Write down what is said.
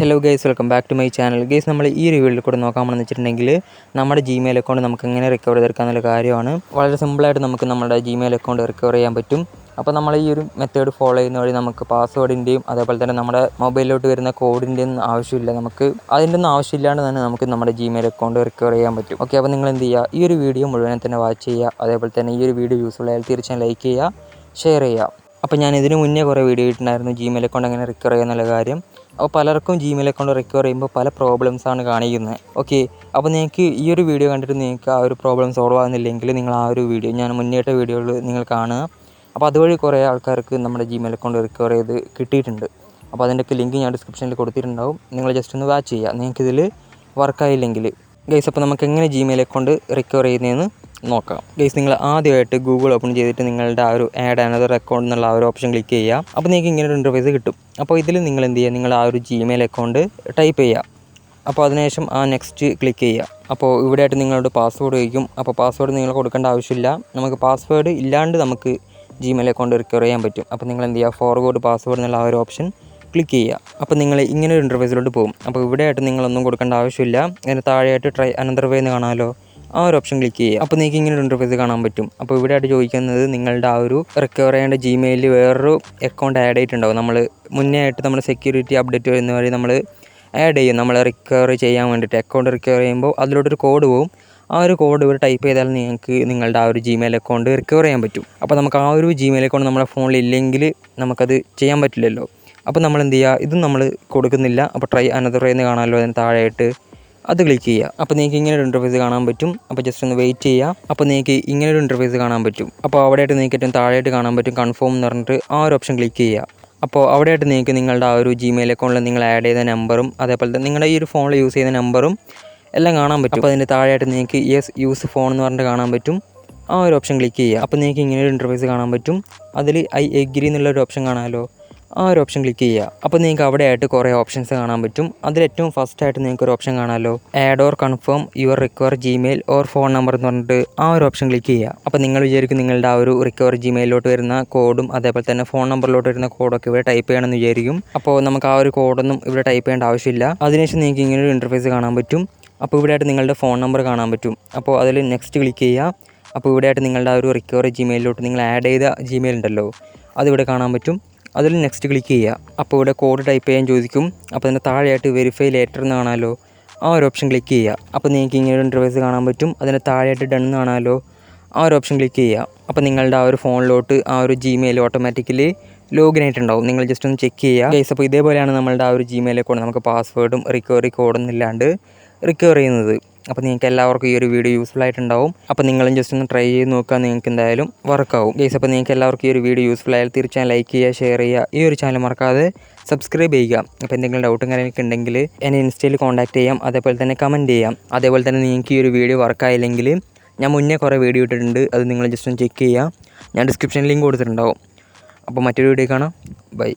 Hello guys, welcome back to my channel. Guys, നമ്മൾ ഈ റിവ്യൂവിൽ കൂടെ നോക്കാമെന്ന് വെച്ചിട്ടുണ്ടെങ്കിൽ നമ്മുടെ ജിമെയിൽ അക്കൗണ്ട് നമുക്ക് എങ്ങനെ റിക്കവർ ചെയ്തെടുക്കാമെന്നുള്ള കാര്യമാണ്. വളരെ സിമ്പിളായിട്ട് നമുക്ക് നമ്മുടെ ജിമെയിൽ അക്കൗണ്ട് റിക്കവർ ചെയ്യാൻ പറ്റും. അപ്പോൾ നമ്മൾ ഈ ഒരു മെത്തേഡ് ഫോളോ ചെയ്യുന്ന വഴി നമുക്ക് പാസ്വേഡിൻ്റെയും അതേപോലെ തന്നെ നമ്മുടെ മൊബൈലിലോട്ട് വരുന്ന കോഡിൻ്റെയും ആവശ്യമില്ല. നമുക്ക് അതിൻ്റെ ഒന്നും ആവശ്യമില്ലാണ്ട് തന്നെ നമുക്ക് നമ്മുടെ ജിമെയിൽ അക്കൗണ്ട് റിക്കവർ ചെയ്യാൻ പറ്റും. ഓക്കെ, അപ്പോൾ നിങ്ങൾ എന്ത് ചെയ്യുക, ഈ ഒരു വീഡിയോ മുഴുവൻ തന്നെ വാച്ച് ചെയ്യുക. അതേപോലെ തന്നെ ഈ ഒരു വീഡിയോ യൂസ്ഫുൾ ആയാൽ തീർച്ചയായും ലൈക്ക് ചെയ്യുക, ഷെയർ ചെയ്യുക. അപ്പോൾ ഞാൻ ഇതിന് മുന്നേ കുറേ വീഡിയോ ഇട്ടിട്ടുണ്ടായിരുന്നു ജിമെയിൽ അക്കൗണ്ട് എങ്ങനെ റിക്കവർ ചെയ്യുക എന്നുള്ള കാര്യം. അപ്പോൾ പലർക്കും ജിമെയിൽ അക്കൗണ്ട് റിക്കവർ ചെയ്യുമ്പോൾ പല പ്രോബ്ലംസാണ് കാണിക്കുന്നത്. ഓക്കെ, അപ്പോൾ നിങ്ങൾക്ക് ഈ ഒരു വീഡിയോ കണ്ടിട്ട് നിങ്ങൾക്ക് ആ ഒരു പ്രോബ്ലം സോൾവ് ആകുന്നില്ലെങ്കിൽ നിങ്ങൾ ആ ഒരു വീഡിയോ ഞാൻ മുന്നേറ്റ വീഡിയോയിൽ നിങ്ങൾ കാണുക. അപ്പോൾ അതുവഴി കുറേ ആൾക്കാർക്ക് നമ്മുടെ ജിമെയിൽ അക്കൗണ്ട് റിക്കവർ ചെയ്ത് കിട്ടിയിട്ടുണ്ട്. അപ്പോൾ അതിൻ്റെയൊക്കെ ലിങ്ക് ഞാൻ ഡിസ്ക്രിപ്ഷനിൽ കൊടുത്തിട്ടുണ്ടാവും. നിങ്ങൾ ജസ്റ്റ് ഒന്ന് വാച്ച് ചെയ്യുക നിങ്ങൾക്കിതിൽ വർക്കായില്ലെങ്കിൽ. ഗൈസ്, അപ്പോൾ നമുക്ക് എങ്ങനെ ജിമെയിൽ അക്കൗണ്ട് റിക്കവർ ചെയ്യുന്നതെന്ന് നോക്കാം. ഗൈസ്, നിങ്ങൾ ആദ്യമായിട്ട് ഗൂഗിൾ ഓപ്പൺ ചെയ്തിട്ട് നിങ്ങളുടെ ആ ഒരു ആഡ് അനദർ അക്കൗണ്ട് എന്നുള്ള ആ ഒരു ഓപ്ഷൻ ക്ലിക്ക് ചെയ്യുക. അപ്പോൾ നിങ്ങൾക്ക് ഇങ്ങനെ ഒരു ഇൻ്റർഫേസ് കിട്ടും. അപ്പോൾ ഇതിൽ നിങ്ങൾ എന്ത് ചെയ്യുക, നിങ്ങൾ ആ ഒരു ജിമെയിൽ അക്കൗണ്ട് ടൈപ്പ് ചെയ്യുക. അപ്പോൾ അതിനുശേഷം ആ നെക്സ്റ്റ് ക്ലിക്ക് ചെയ്യുക. അപ്പോൾ ഇവിടെയായിട്ട് നിങ്ങളോട് പാസ്വേഡ് ചോദിക്കും. അപ്പോൾ പാസ്വേഡ് നിങ്ങൾ കൊടുക്കേണ്ട ആവശ്യമില്ല. നമുക്ക് പാസ്വേഡ് ഇല്ലാണ്ട് നമുക്ക് ജിമെയിൽ അക്കൗണ്ട് റിക്കവർ ചെയ്യാൻ പറ്റും. അപ്പോൾ നിങ്ങൾ എന്ത് ചെയ്യുക, ഫോർവേഡ് പാസ്വേഡ് എന്നുള്ള ആ ഒരു ഓപ്ഷൻ ക്ലിക്ക് ചെയ്യുക. അപ്പോൾ നിങ്ങൾ ഇങ്ങനെ ഒരു ഇൻ്റർഫേസിലോട്ട് പോകും. അപ്പോൾ ഇവിടെയായിട്ട് നിങ്ങളൊന്നും കൊടുക്കേണ്ട ആവശ്യമില്ല. അതിന് താഴെയായിട്ട് ട്രൈ അനദർ വേ എന്ന് കാണാമല്ലോ, ആ ഒരു ഓപ്ഷൻ ക്ലിക്ക് ചെയ്യുക. അപ്പോൾ നിങ്ങൾക്ക് ഇങ്ങനെ ഒരു ഇൻ്റർഫേസ് കാണാൻ പറ്റും. അപ്പോൾ ഇവിടെയായിട്ട് ചോദിക്കുന്നത് നിങ്ങളുടെ ആ ഒരു റിക്കവർ ചെയ്യേണ്ട ജിമെയിലിൽ വേറൊരു അക്കൗണ്ട് ആഡ് ആയിട്ടുണ്ടാവും. നമ്മൾ മുന്നേ ആയിട്ട് നമ്മൾ സെക്യൂരിറ്റി അപ്ഡേറ്റ് വരുന്ന വഴി നമ്മൾ ആഡ് ചെയ്യും. നമ്മൾ റിക്കവർ ചെയ്യാൻ വേണ്ടിയിട്ട് അക്കൗണ്ട് റിക്കവർ ചെയ്യുമ്പോൾ അതിലോട്ടൊരു കോഡ് പോകും. ആ ഒരു കോഡ് ഇവിടെ ടൈപ്പ് ചെയ്താൽ നിങ്ങൾക്ക് നിങ്ങളുടെ ആ ഒരു ജിമെയിൽ അക്കൗണ്ട് റിക്കവർ ചെയ്യാൻ പറ്റും. അപ്പോൾ നമുക്ക് ആ ഒരു ജിമെയിൽ അക്കൗണ്ട് നമ്മുടെ ഫോണിൽ ഇല്ലെങ്കിൽ നമുക്കത് ചെയ്യാൻ പറ്റില്ലല്ലോ. അപ്പോൾ നമ്മൾ എന്ത് ചെയ്യുക, ഇതും നമ്മൾ കൊടുക്കുന്നില്ല. അപ്പോൾ ട്രൈ അനദർ എന്ന് കാണാമല്ലോ, അതിന് താഴെയായിട്ട് അത് ക്ലിക്ക് ചെയ്യുക. അപ്പോൾ നിങ്ങൾക്ക് ഇങ്ങനെ ഒരു ഇൻ്റർഫേസ് കാണാൻ പറ്റും. അപ്പോൾ ജസ്റ്റ് ഒന്ന് വെയിറ്റ് ചെയ്യുക. അപ്പോൾ നിങ്ങൾക്ക് ഇങ്ങനെ ഒരു ഇൻ്റർഫേസ് കാണാൻ പറ്റും. അപ്പോൾ അവിടെയായിട്ട് നിങ്ങൾക്ക് ഏറ്റവും താഴെയായിട്ട് കാണാൻ പറ്റും കൺഫേം എന്ന് പറഞ്ഞിട്ട് ആ ഒരു ഓപ്ഷൻ ക്ലിക്ക് ചെയ്യുക. അപ്പോൾ അവിടെയായിട്ട് നിങ്ങൾക്ക് നിങ്ങളുടെ ആ ഒരു ജിമെയിൽ അക്കൗണ്ടിൽ നിങ്ങൾ ആഡ് ചെയ്ത നമ്പറും അതേപോലെ തന്നെ നിങ്ങളുടെ ഈ ഒരു ഫോണിൽ യൂസ് ചെയ്യുന്ന നമ്പറും എല്ലാം കാണാൻ പറ്റും. അപ്പോൾ അതിൻ്റെ താഴെയായിട്ട് നിങ്ങൾക്ക് യെസ് യൂസ് ഫോൺ എന്ന് പറഞ്ഞിട്ട് കാണാൻ പറ്റും. ആ ഒരു ഓപ്ഷൻ ക്ലിക്ക് ചെയ്യുക. അപ്പോൾ നിങ്ങൾക്ക് ഇങ്ങനെ ഒരു ഇൻ്റർഫേസ് കാണാൻ പറ്റും. അതിൽ ഐ എഗ്രി എന്നുള്ളൊരു ഓപ്ഷൻ കാണാമല്ലോ, ആ ഒരു ഓപ്ഷൻ ക്ലിക്ക് ചെയ്യുക. അപ്പോൾ നിങ്ങൾക്ക് അവിടെ ആയിട്ട് കുറേ ഓപ്ഷൻസ് കാണാൻ പറ്റും. അതിലേറ്റവും ഫസ്റ്റായിട്ട് നിങ്ങൾക്ക് ഒരു ഓപ്ഷൻ കാണാമല്ലോ, add or confirm your recover Gmail or phone number എന്ന് പറഞ്ഞിട്ട് ആ ഒരു ഓപ്ഷൻ ക്ലിക്ക് ചെയ്യുക. അപ്പോൾ നിങ്ങൾ വിചാരിക്കും നിങ്ങളുടെ ആ ഒരു റിക്കവർ ജിമെയിലോട്ട് വരുന്ന കോഡും അതേപോലെ തന്നെ ഫോൺ നമ്പറിലോട്ട് വരുന്ന കോഡൊക്കെ ഇവിടെ ടൈപ്പ് ചെയ്യണമെന്ന് വിചാരിക്കും. അപ്പോൾ നമുക്ക് ആ ഒരു കോഡൊന്നും ഇവിടെ ടൈപ്പ് ചെയ്യേണ്ട ആവശ്യമില്ല. അതിനുശേഷം നിങ്ങൾക്ക് ഇങ്ങനെ ഒരു ഇൻ്റർഫേസ് കാണാൻ പറ്റും. അപ്പോൾ ഇവിടെയായിട്ട് നിങ്ങളുടെ ഫോൺ നമ്പർ കാണാൻ പറ്റും. അപ്പോൾ അതിൽ നെക്സ്റ്റ് ക്ലിക്ക് ചെയ്യുക. അപ്പോൾ ഇവിടെയായിട്ട് നിങ്ങളുടെ ആ ഒരു റിക്കവർ ജിമെയിലോട്ട് നിങ്ങൾ ആഡ് ചെയ്ത ജിമെയിൽ ഉണ്ടല്ലോ, അതിവിടെ കാണാൻ പറ്റും. അതിൽ നെക്സ്റ്റ് ക്ലിക്ക് ചെയ്യുക. അപ്പോൾ ഇവിടെ കോഡ് ടൈപ്പ് ചെയ്യാൻ ചോദിക്കും. അപ്പോൾ അതിൻ്റെ താഴെയായിട്ട് വെരിഫൈ ലേറ്റർ എന്ന് കാണാമല്ലോ, ആ ഒരു ഓപ്ഷൻ ക്ലിക്ക് ചെയ്യുക. അപ്പോൾ നിങ്ങൾക്ക് ഇങ്ങനെ ഒരു ഇൻ്റർഫേസ് കാണാൻ പറ്റും. അതിൻ്റെ താഴെയായിട്ട് ഡൺ എന്ന് കാണാമല്ലോ, ആ ഒരു ഓപ്ഷൻ ക്ലിക്ക് ചെയ്യുക. അപ്പോൾ നിങ്ങളുടെ ആ ഒരു ഫോണിലോട്ട് ആ ഒരു ജിമെയിൽ ഓട്ടോമാറ്റിക്കലി ലോഗിൻ ആയിട്ടുണ്ടാവും. നിങ്ങൾ ജസ്റ്റ് ഒന്ന് ചെക്ക് ചെയ്യുക ഗൈസ്. അപ്പോൾ ഇതേപോലെയാണ് നമ്മളുടെ ആ ഒരു ജിമെയിൽ അക്കൗണ്ട് നമുക്ക് പാസ്വേഡും റിക്കവറി കോഡൊന്നും ഇല്ലാണ്ട് റിക്കവർ ചെയ്യുന്നത്. അപ്പോൾ നിങ്ങൾക്ക് എല്ലാവർക്കും ഈ ഒരു വീഡിയോ യൂസ്ഫുൾ ആയിട്ടുണ്ടാവും. അപ്പോൾ നിങ്ങളും ജസ്റ്റ് ഒന്ന് ട്രൈ ചെയ്ത് നോക്കുക, നിങ്ങൾക്ക് എന്തായാലും വർക്കാവും ഗൈസ്. അപ്പോൾ നിങ്ങൾക്ക് എല്ലാവർക്കും ഈ ഒരു വീഡിയോ യൂസ്ഫുൾ ആയാൽ തീർച്ചയായും ലൈക്ക് ചെയ്യുക, ഷെയർ ചെയ്യുക, ഈ ഒരു ചാനൽ മറക്കാതെ സബ്സ്ക്രൈബ് ചെയ്യുക. അപ്പോൾ എന്തെങ്കിലും ഡൗട്ടും കാര്യങ്ങളൊക്കെ ഉണ്ടെങ്കിൽ എന്നെ ഇൻസ്റ്റയിൽ കോൺടാക്ട് ചെയ്യാം, അതേപോലെ തന്നെ കമൻറ്റ് ചെയ്യാം. അതേപോലെ തന്നെ നിങ്ങൾക്ക് ഈ ഒരു വീഡിയോ വർക്കായില്ലെങ്കിൽ ഞാൻ മുന്നേ കുറേ വീഡിയോ ഇട്ടിട്ടുണ്ട്, അത് നിങ്ങൾ ജസ്റ്റ് ഒന്ന് ചെക്ക് ചെയ്യുക. ഞാൻ ഡിസ്ക്രിപ്ഷനിൽ ലിങ്ക് കൊടുത്തിട്ടുണ്ടാവും. അപ്പോൾ മറ്റൊരു വീഡിയോ കാണാം. ബൈ.